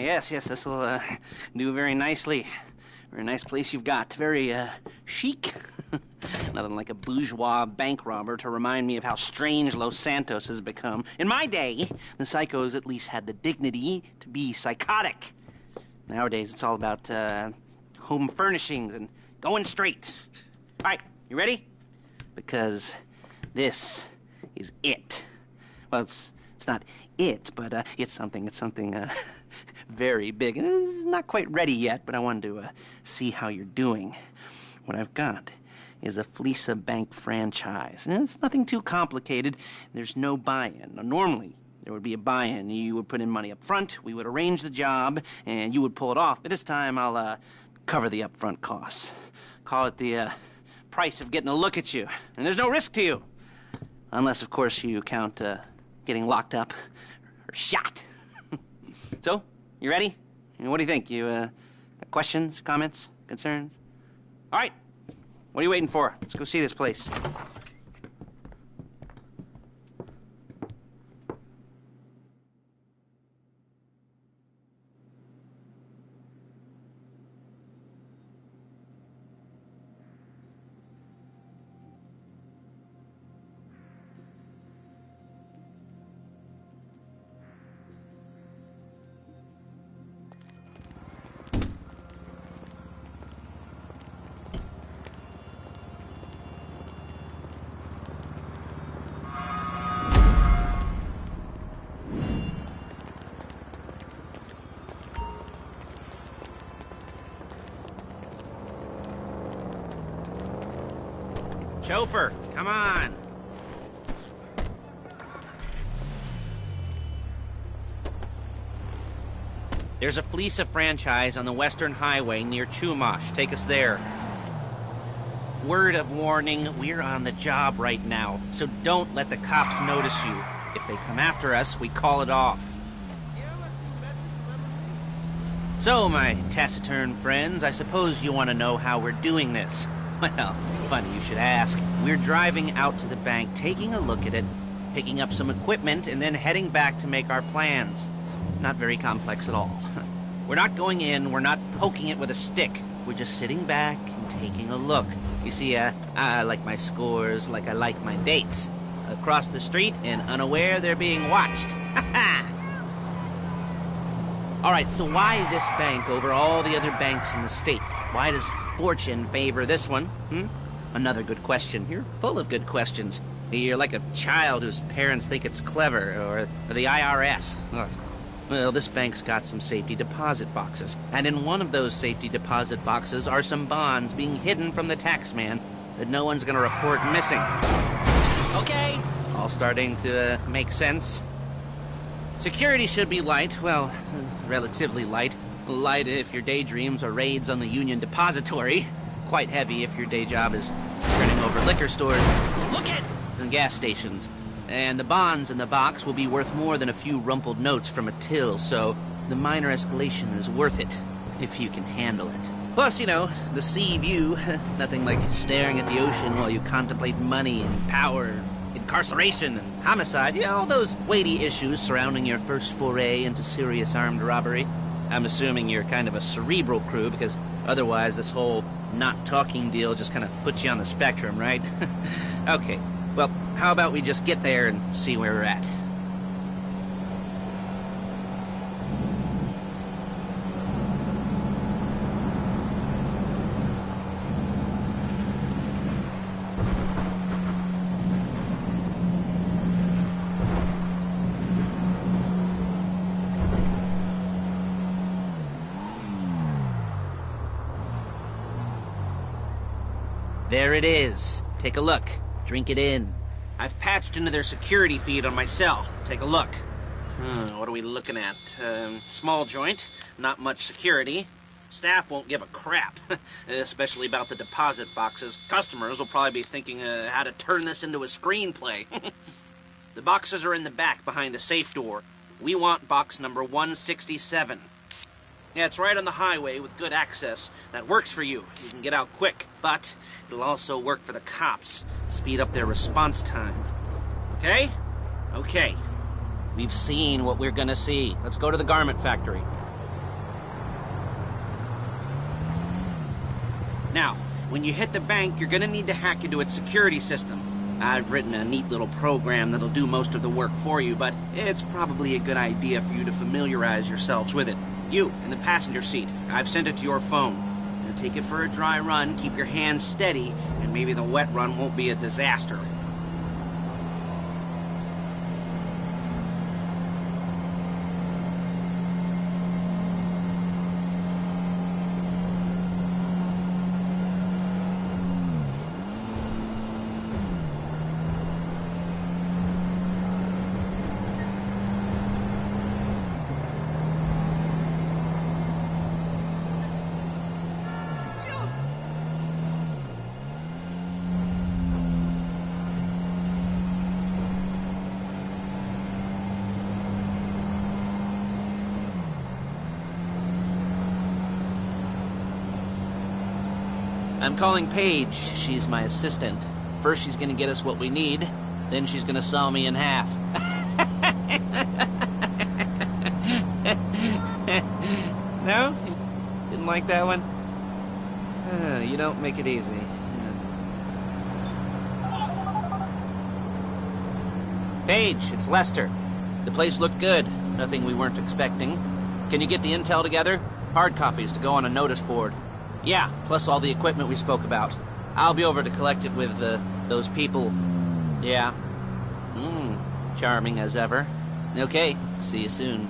yes, this will do very nicely. Very nice place you've got. Very chic. Nothing like a bourgeois bank robber to remind me of how strange Los Santos has become. In my day, the psychos at least had the dignity to be psychotic. Nowadays, it's all about home furnishings and going straight. All right, you ready? Because this is it. Well, it's not it, but it's something very big. It's not quite ready yet, but I wanted to see how you're doing. What I've got is a Fleece Bank franchise. And it's nothing too complicated. There's no buy-in. Now, normally, there would be a buy-in. You would put in money up front, we would arrange the job, and you would pull it off. But this time, I'll cover the upfront costs. Call it the price of getting a look at you. And there's no risk to you. Unless, of course, you count getting locked up or shot. So, you ready? What do you think? You got questions, comments, concerns? All right. What are you waiting for? Let's go see this place. Chauffeur, come on. There's a Fleece franchise on the Western Highway near Chumash. Take us there. Word of warning, we're on the job right now, so don't let the cops notice you. If they come after us, we call it off. So, my taciturn friends, I suppose you want to know how we're doing this. Well, funny you should ask. We're driving out to the bank, taking a look at it, picking up some equipment, and then heading back to make our plans. Not very complex at all. We're not going in, we're not poking it with a stick. We're just sitting back and taking a look. You see, I like my scores like I like my dates. Across the street and unaware they're being watched. All right, so why this bank over all the other banks in the state? Why does fortune favor this one? Another good question. You're full of good questions. You're like a child whose parents think it's clever, or the IRS. Ugh. Well, this bank's got some safety deposit boxes, and in one of those safety deposit boxes are some bonds being hidden from the taxman that no one's gonna report missing. Okay, all starting to make sense. Security should be light, well, relatively light. Light if your daydreams are raids on the Union Depository. Quite heavy if your day job is turning over liquor stores. Look it! And gas stations. And the bonds in the box will be worth more than a few rumpled notes from a till, so the minor escalation is worth it, if you can handle it. Plus, you know, the sea view. Nothing like staring at the ocean while you contemplate money and power, incarceration and homicide. You know, all those weighty issues surrounding your first foray into serious armed robbery. I'm assuming you're kind of a cerebral crew, because otherwise this whole not talking deal just kind of puts you on the spectrum, right? Okay, well, how about we just get there and see where we're at? There it is. Take a look. Drink it in. I've patched into their security feed on my cell. Take a look. What are we looking at? Small joint, not much security. Staff won't give a crap, especially about the deposit boxes. Customers will probably be thinking how to turn this into a screenplay. The boxes are in the back behind a safe door. We want box number 167. Yeah, it's right on the highway with good access. That works for you. You can get out quick. But it'll also work for the cops. Speed up their response time. Okay? Okay. We've seen what we're gonna see. Let's go to the garment factory. Now, when you hit the bank, you're gonna need to hack into its security system. I've written a neat little program that'll do most of the work for you, but it's probably a good idea for you to familiarize yourselves with it. You, in the passenger seat, I've sent it to your phone. Now take it for a dry run, keep your hands steady, and maybe the wet run won't be a disaster. I'm calling Paige. She's my assistant. First she's gonna get us what we need, then she's gonna saw me in half. No? Didn't like that one? You don't make it easy. Paige, it's Lester. The place looked good. Nothing we weren't expecting. Can you get the intel together? Hard copies to go on a notice board. Yeah, plus all the equipment we spoke about. I'll be over to collect it with, those people. Yeah. Charming as ever. Okay, see you soon.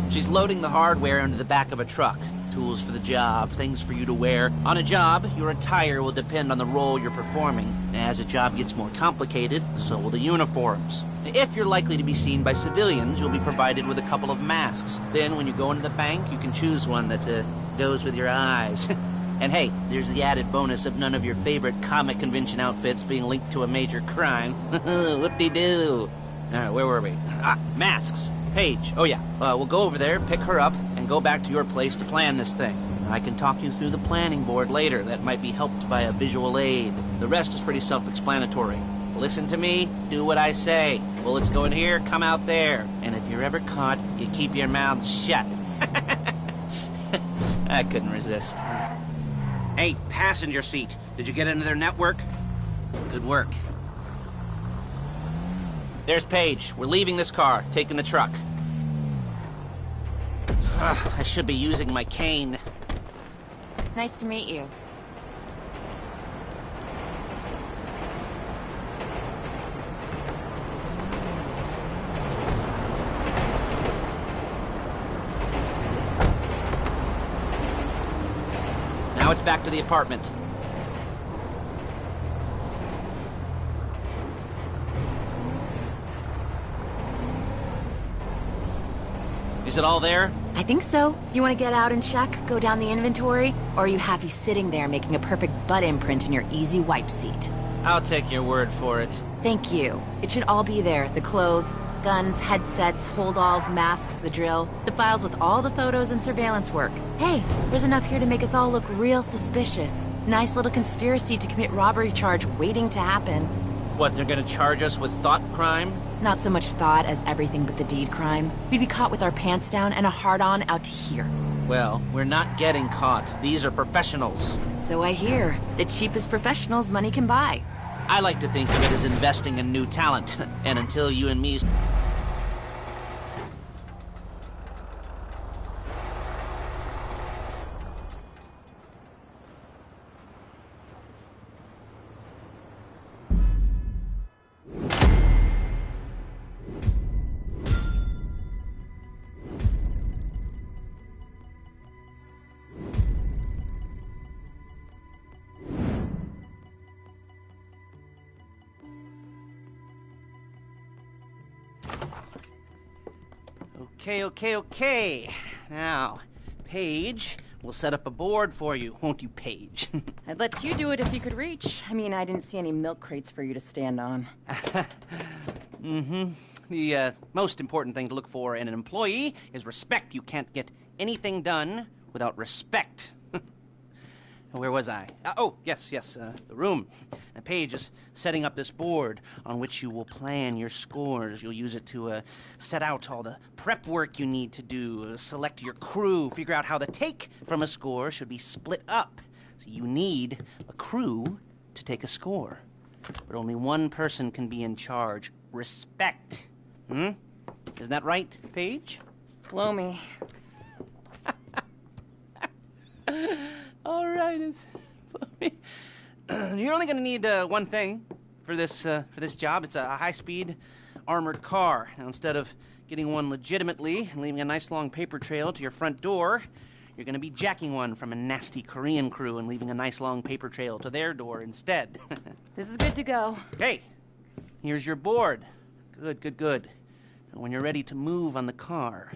She's loading the hardware into the back of a truck. Tools for the job, things for you to wear. On a job, your attire will depend on the role you're performing. As a job gets more complicated, so will the uniforms. If you're likely to be seen by civilians, you'll be provided with a couple of masks. Then when you go into the bank, you can choose one that, goes with your eyes. And hey, there's the added bonus of none of your favorite comic convention outfits being linked to a major crime. Whoop-de-doo. Alright, where were we? Masks. Paige. Oh yeah, we'll go over there, pick her up, and go back to your place to plan this thing. I can talk you through the planning board later. That might be helped by a visual aid. The rest is pretty self-explanatory. Listen to me, do what I say. Bullets go in here, come out there. And if you're ever caught, you keep your mouth shut. I couldn't resist. Hey, passenger seat. Did you get into their network? Good work. There's Paige. We're leaving this car, taking the truck. I should be using my cane. Nice to meet you. Now it's back to the apartment. Is it all there? I think so. You want to get out and check, go down the inventory? Or are you happy sitting there making a perfect butt imprint in your easy wipe seat? I'll take your word for it. Thank you. It should all be there. The clothes, guns, headsets, holdalls, masks, the drill. The files with all the photos and surveillance work. Hey, there's enough here to make us all look real suspicious. Nice little conspiracy to commit robbery charge waiting to happen. What, they're gonna charge us with thought crime? Not so much thought as everything but the deed crime. We'd be caught with our pants down and a hard-on out to here. Well, we're not getting caught. These are professionals. So I hear. The cheapest professionals money can buy. I like to think of it as investing in new talent. And until you and me... Okay. Now, Paige, we'll set up a board for you, won't you, Paige? I'd let you do it if you could reach. I mean, I didn't see any milk crates for you to stand on. The most important thing to look for in an employee is respect. You can't get anything done without respect. Where was I? Yes, the room. Paige is setting up this board on which you will plan your scores. You'll use it to set out all the prep work you need to do, select your crew, figure out how the take from a score should be split up. So you need a crew to take a score. But only one person can be in charge. Respect. Isn't that right, Paige? Blow me. All right. You're only going to need one thing for this job. It's a high-speed armored car. Now, instead of getting one legitimately and leaving a nice long paper trail to your front door, you're going to be jacking one from a nasty Korean crew and leaving a nice long paper trail to their door instead. This is good to go. Okay, here's your board. Good. And when you're ready to move on the car,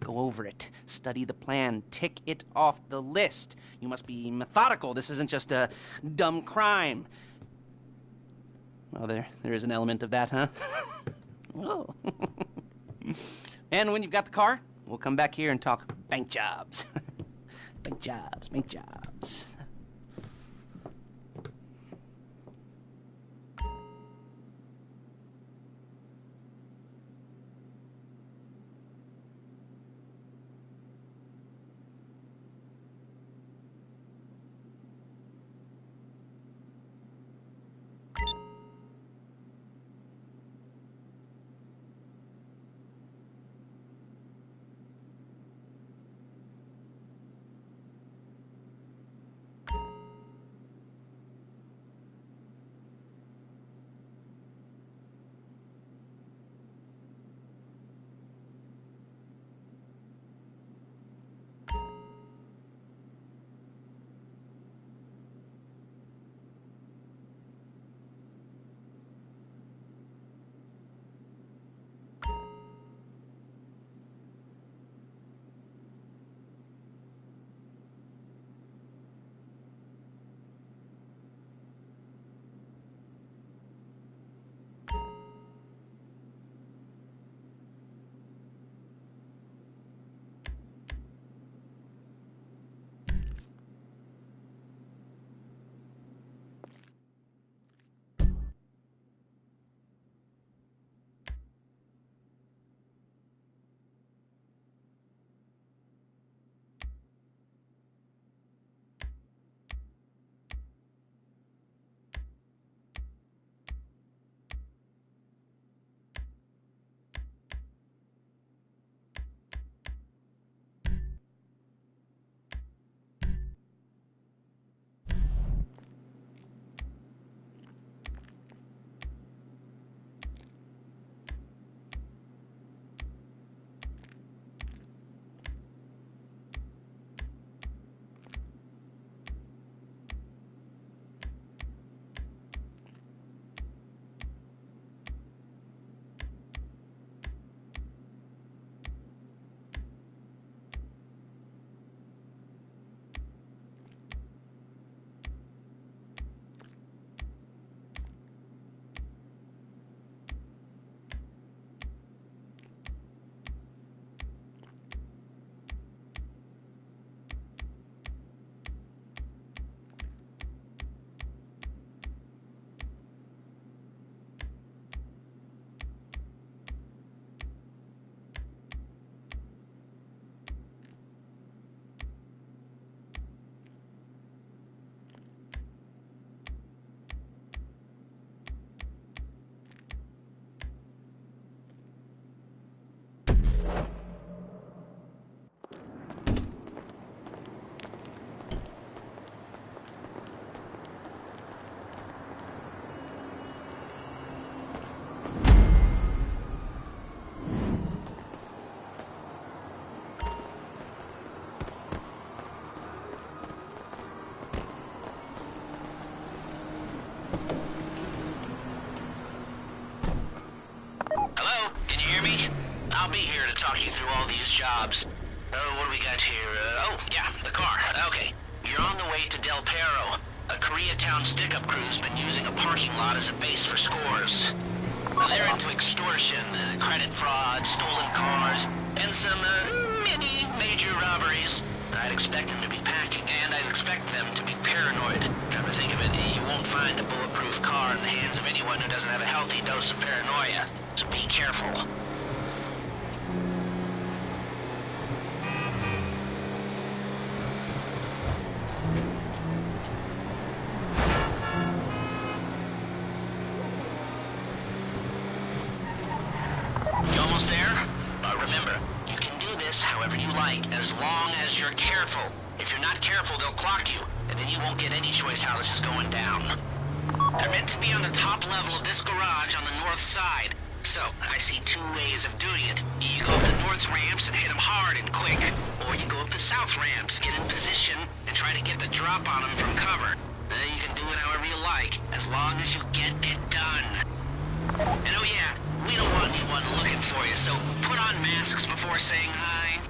go over it, study the plan, tick it off the list. You must be methodical. This isn't just a dumb crime. Well, there is an element of that, huh? Oh. And when you've got the car, we'll come back here and talk bank jobs. Bank jobs. I'll be here to talk you through all these jobs. What do we got here? Oh, yeah, the car. Okay. You're on the way to Del Perro. A Koreatown stick-up crew's been using a parking lot as a base for scores. They're into extortion, credit fraud, stolen cars, and some, major robberies. I'd expect them to be packing, and I'd expect them to be paranoid. Come to think of it, you won't find a bulletproof car in the hands of anyone who doesn't have a healthy dose of paranoia. So be careful. almost there. Remember, you can do this however you like, as long as you're careful. If you're not careful, they'll clock you, and then you won't get any choice how this is going down. They're meant to be on the top level of this garage on the north side. So, I see two ways of doing it. You go up the north ramps and hit them hard and quick. Or you go up the south ramps, get in position, and try to get the drop on them from cover. You can do it however you like, as long as you get it done. And oh yeah, we don't want anyone looking for you, so put on masks before saying hi.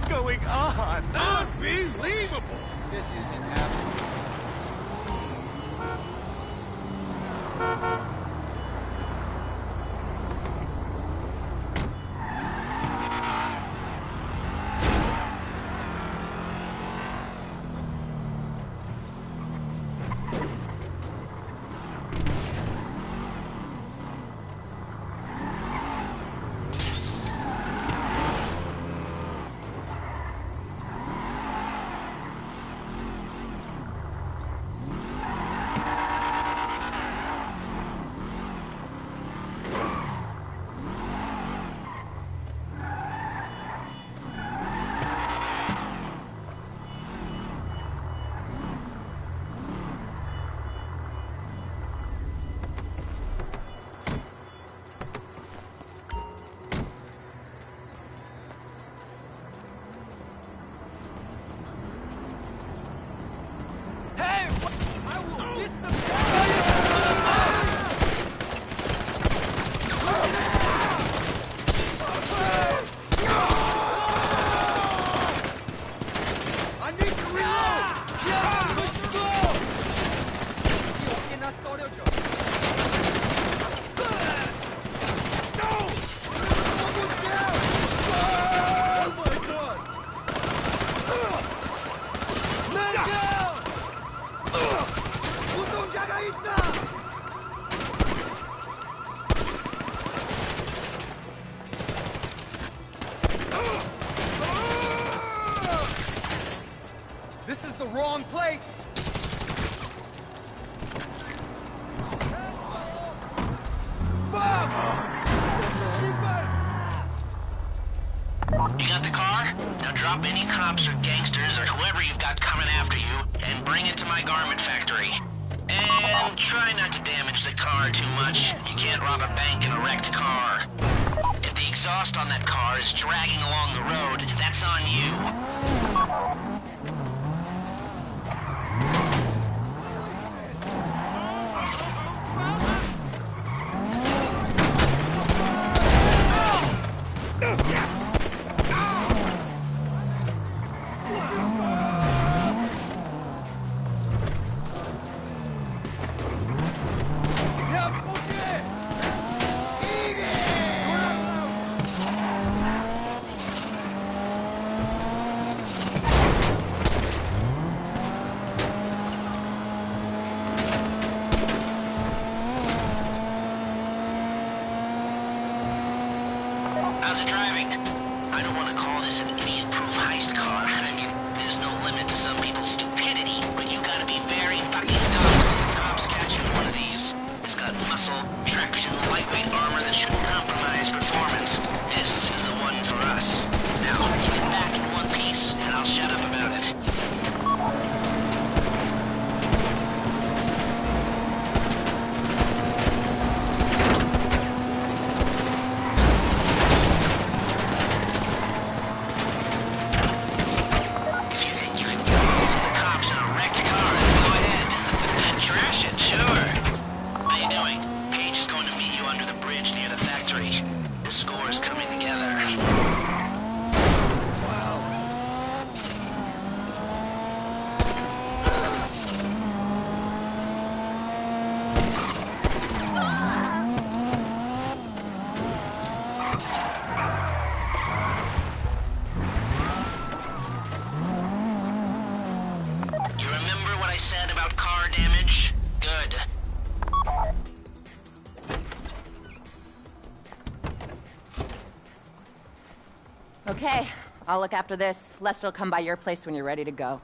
Going on? Unbelievable! This isn't happening. This is the wrong place! You got the car? Now drop any cops or gangsters or whoever you've got coming after you and bring it to my garment factory. And try not to damage the car too much. You can't rob a bank in a wrecked car. If the exhaust on that car is dragging along the road, that's on you. How's it driving? I don't want to call this an idiot-proof heist car. I mean, there's no limit to some people's stupidity, but you gotta be very fucking dumb to let the cops catch you in one of these. It's got muscle, traction, lightweight armor that shouldn't compromise performance. This is the one for us. Now, get it back in one piece, and I'll shut up about it. Okay, I'll look after this. Lester will come by your place when you're ready to go.